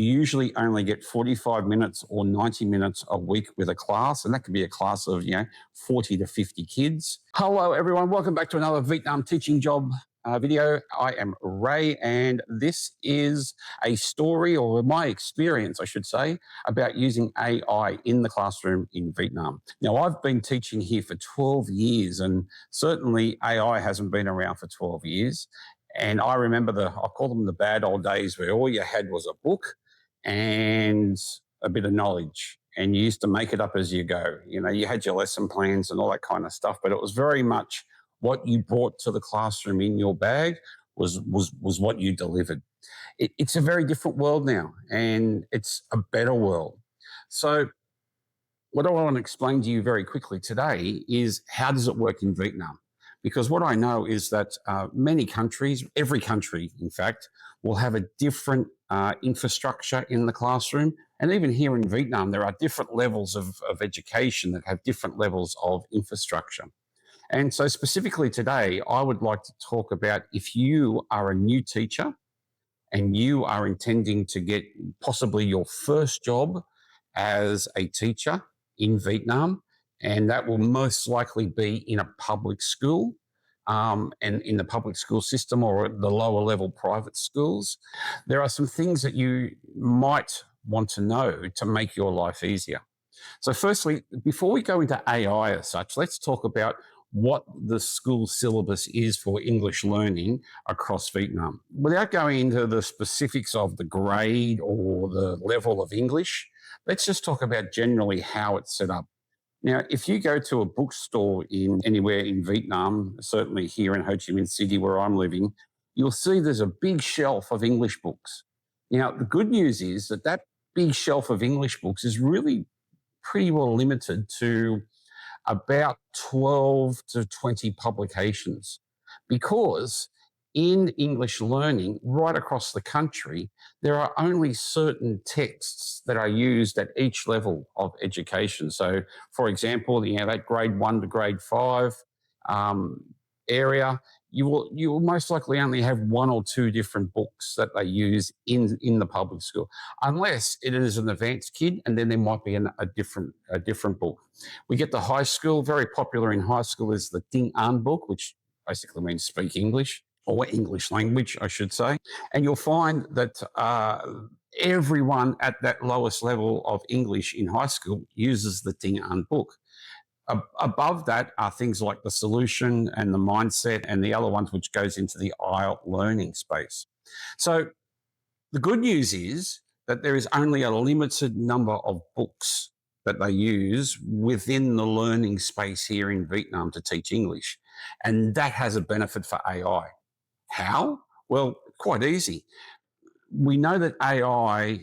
You usually only get 45 minutes or 90 minutes a week with a class, and that could be a class of, 40 to 50 kids. Hello, everyone. Welcome back to another Vietnam teaching job video. I am Ray, and this is a story, or my experience, I should say, about using AI in the classroom in Vietnam. Now, I've been teaching here for 12 years, and certainly AI hasn't been around for 12 years. And I remember I call them the bad old days where all you had was a book and a bit of knowledge, and you used to make it up as you go. You had your lesson plans and all that kind of stuff, but it was very much what you brought to the classroom in your bag was what you delivered. It's a very different world now, and it's a better world. So what I want to explain to you very quickly today is, how does it work in Vietnam? Because what I know is that many countries, every country, in fact, will have a different infrastructure in the classroom. And even here in Vietnam, there are different levels of education that have different levels of infrastructure. And so specifically today, I would like to talk about, if you are a new teacher and you are intending to get possibly your first job as a teacher in Vietnam, and that will most likely be in a public school, and in the public school system or the lower level private schools. There are some things that you might want to know to make your life easier. So firstly, before we go into AI as such, let's talk about what the school syllabus is for English learning across Vietnam. Without going into the specifics of the grade or the level of English, let's just talk about generally how it's set up. Now, if you go to a bookstore anywhere in Vietnam, certainly here in Ho Chi Minh City where I'm living, you'll see there's a big shelf of English books. Now, the good news is that big shelf of English books is really pretty well limited to about 12 to 20 publications, because in English learning right across the country, there are only certain texts that are used at each level of education. So, for example, that grade 1 to grade 5 area, you will most likely only have one or two different books that they use in the public school, unless it is an advanced kid, and then there might be a different book. We get the high school. Very popular in high school is the Tiếng Anh book, which basically means speak English, or English language, I should say. And you'll find that everyone at that lowest level of English in high school uses the Tiếng Anh book. Above that are things like the solution and the mindset and the other ones, which goes into the IELTS learning space. So the good news is that there is only a limited number of books that they use within the learning space here in Vietnam to teach English. And that has a benefit for AI. How? Well, quite easy. We know that AI,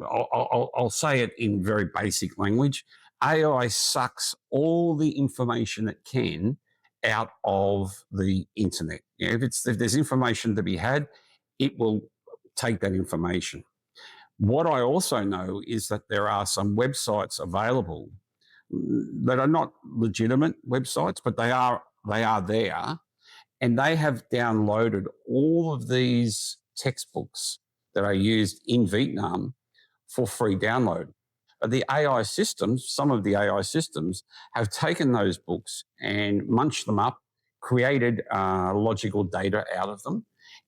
I'll say it in very basic language, AI sucks all the information it can out of the internet. If there's information to be had, it will take that information. What I also know is that there are some websites available that are not legitimate websites, but they are there, and they have downloaded all of these textbooks that are used in Vietnam for free download. But the AI systems, some of the AI systems, have taken those books and munched them up, created logical data out of them,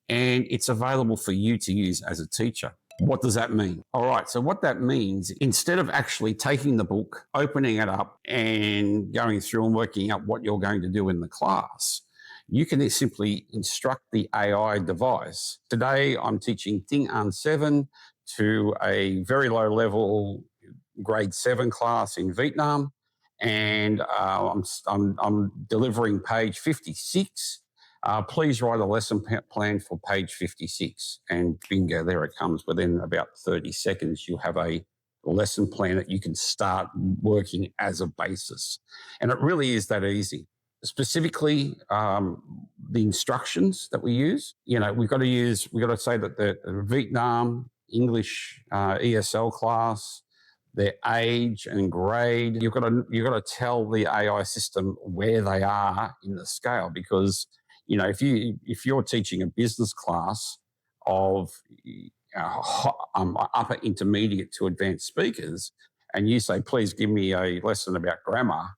and it's available for you to use as a teacher. What does that mean? All right, so what that means, instead of actually taking the book, opening it up and going through and working out what you're going to do in the class, you can simply instruct the AI device. Today, I'm teaching Tiếng Anh 7 to a very low level grade 7 class in Vietnam, and I'm delivering page 56. Please write a lesson plan for page 56, and bingo, there it comes. Within about 30 seconds, you have a lesson plan that you can start working as a basis. And it really is that easy. Specifically, the instructions that we use, we've got to say that the Vietnam English ESL class, their age and grade, you've got to tell the AI system where they are in the scale, because if you're teaching a business class of upper intermediate to advanced speakers, and you say, please give me a lesson about grammar,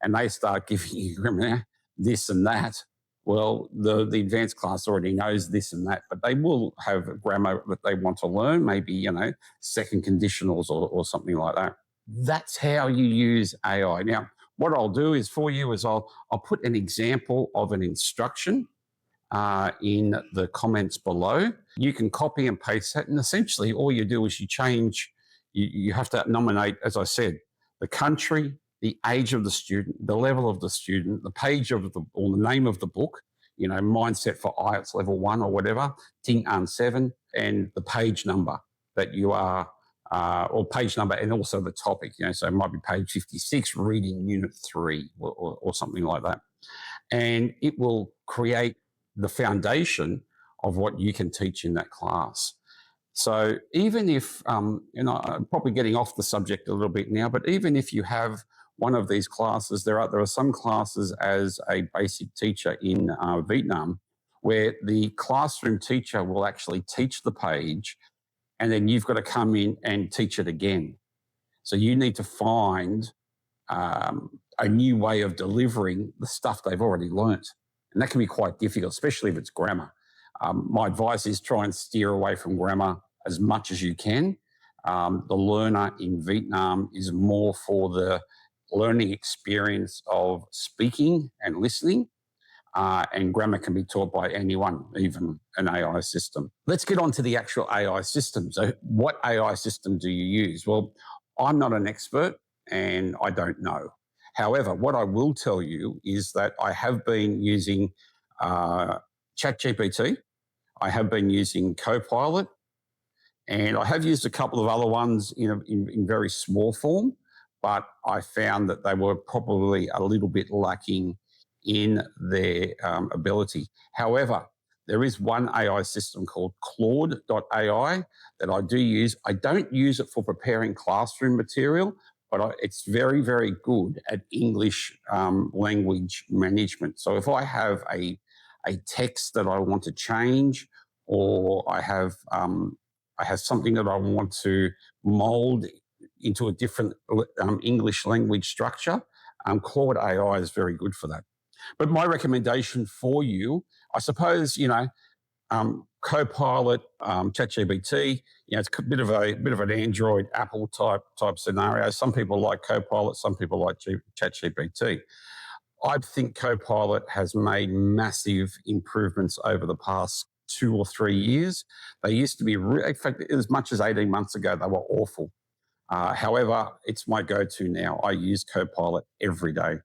and they start giving you grammar, this and that, well, the advanced class already knows this and that, but they will have grammar that they want to learn, maybe, second conditionals or something like that. That's how you use AI. Now, what I'll do is for you is I'll put an example of an instruction in the comments below. You can copy and paste that, and essentially all you do is you change, you have to nominate, as I said, the country, the age of the student, the level of the student, the page of or the name of the book, Mindset for IELTS level 1 or whatever, Ting An 7, and the page number that you are, or page number, and also the topic, so it might be page 56, reading unit 3 or something like that. And it will create the foundation of what you can teach in that class. So even if, I'm probably getting off the subject a little bit now, but even if you have one of these classes, there are some classes as a basic teacher in Vietnam where the classroom teacher will actually teach the page, and then you've got to come in and teach it again. So you need to find a new way of delivering the stuff they've already learnt. And that can be quite difficult, especially if it's grammar. My advice is try and steer away from grammar as much as you can. The learner in Vietnam is more for the learning experience of speaking and listening. And grammar can be taught by anyone, even an AI system. Let's get on to the actual AI system. So what AI system do you use? Well, I'm not an expert and I don't know. However, what I will tell you is that I have been using ChatGPT. I have been using Copilot, and I have used a couple of other ones in very small form, but I found that they were probably a little bit lacking in their ability. However, there is one AI system called Claude.ai that I do use. I don't use it for preparing classroom material, but it's very, very good at English language management. So if I have a text that I want to change, or I have something that I want to mold into a different English language structure, Claude AI is very good for that. But my recommendation for you, I suppose, Copilot, ChatGPT, it's a bit of an Android Apple type scenario. Some people like Copilot, some people like ChatGPT. I think Copilot has made massive improvements over the past 2 or 3 years. They used to be, in fact, as much as 18 months ago, they were awful. However, it's my go-to now. I use Copilot every day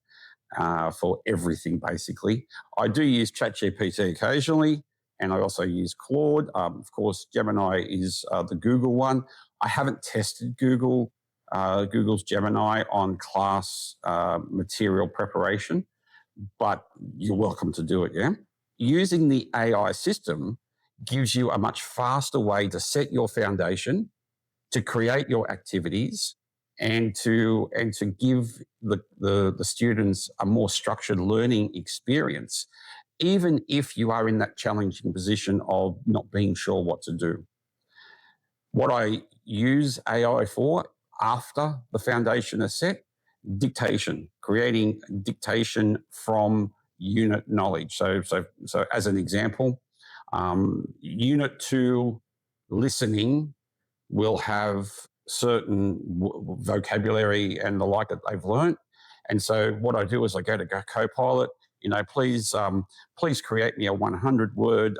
for everything, basically. I do use ChatGPT occasionally, and I also use Claude. Of course, Gemini is the Google one. I haven't tested Google's Gemini on class material preparation, but you're welcome to do it, yeah? Using the AI system gives you a much faster way to set your foundation, to create your activities, and to give the students a more structured learning experience, even if you are in that challenging position of not being sure what to do. What I use AI for after the foundation is set, dictation, creating dictation from unit knowledge. So as an example, unit 2 listening will have certain vocabulary and the like that they've learned. And so what I do is I go to Copilot, please create me a 100-word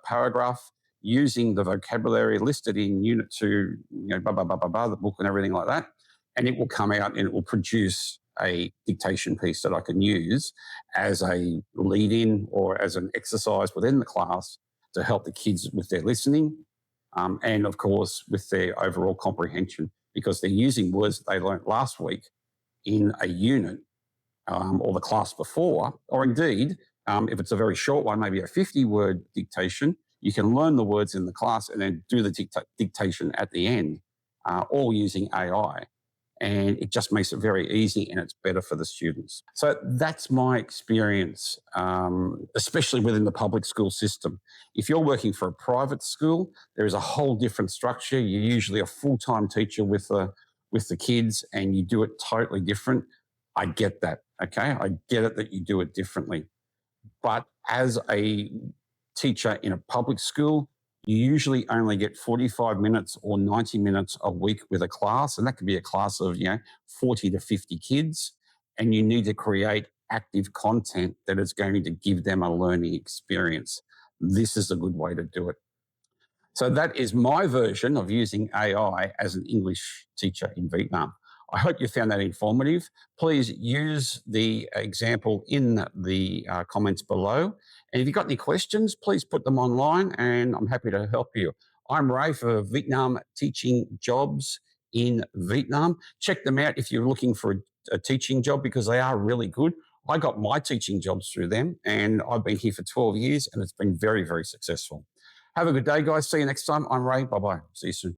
paragraph using the vocabulary listed in Unit 2, the book and everything like that. And it will come out and it will produce a dictation piece that I can use as a lead-in or as an exercise within the class to help the kids with their listening, and of course with their overall comprehension, because they're using words that they learnt last week in a unit or the class before, or indeed, if it's a very short one, maybe a 50-word dictation, you can learn the words in the class and then do the dictation at the end, all using AI. and it just makes it very easy and it's better for the students. So that's my experience, especially within the public school system. If you're working for a private school, there is a whole different structure. You're usually a full-time teacher with the kids, and you do it totally different. I get that. Okay, I get it that you do it differently. But as a teacher in a public school, you usually only get 45 minutes or 90 minutes a week with a class, and that could be a class of 40 to 50 kids, and you need to create active content that is going to give them a learning experience. This is a good way to do it. So that is my version of using AI as an English teacher in Vietnam. I hope you found that informative. Please use the example in the comments below. And if you've got any questions, please put them online and I'm happy to help you. I'm Ray for Vietnam Teaching Jobs in Vietnam. Check them out if you're looking for a teaching job, because they are really good. I got my teaching jobs through them, and I've been here for 12 years and it's been very, very successful. Have a good day, guys. See you next time. I'm Ray. Bye-bye. See you soon.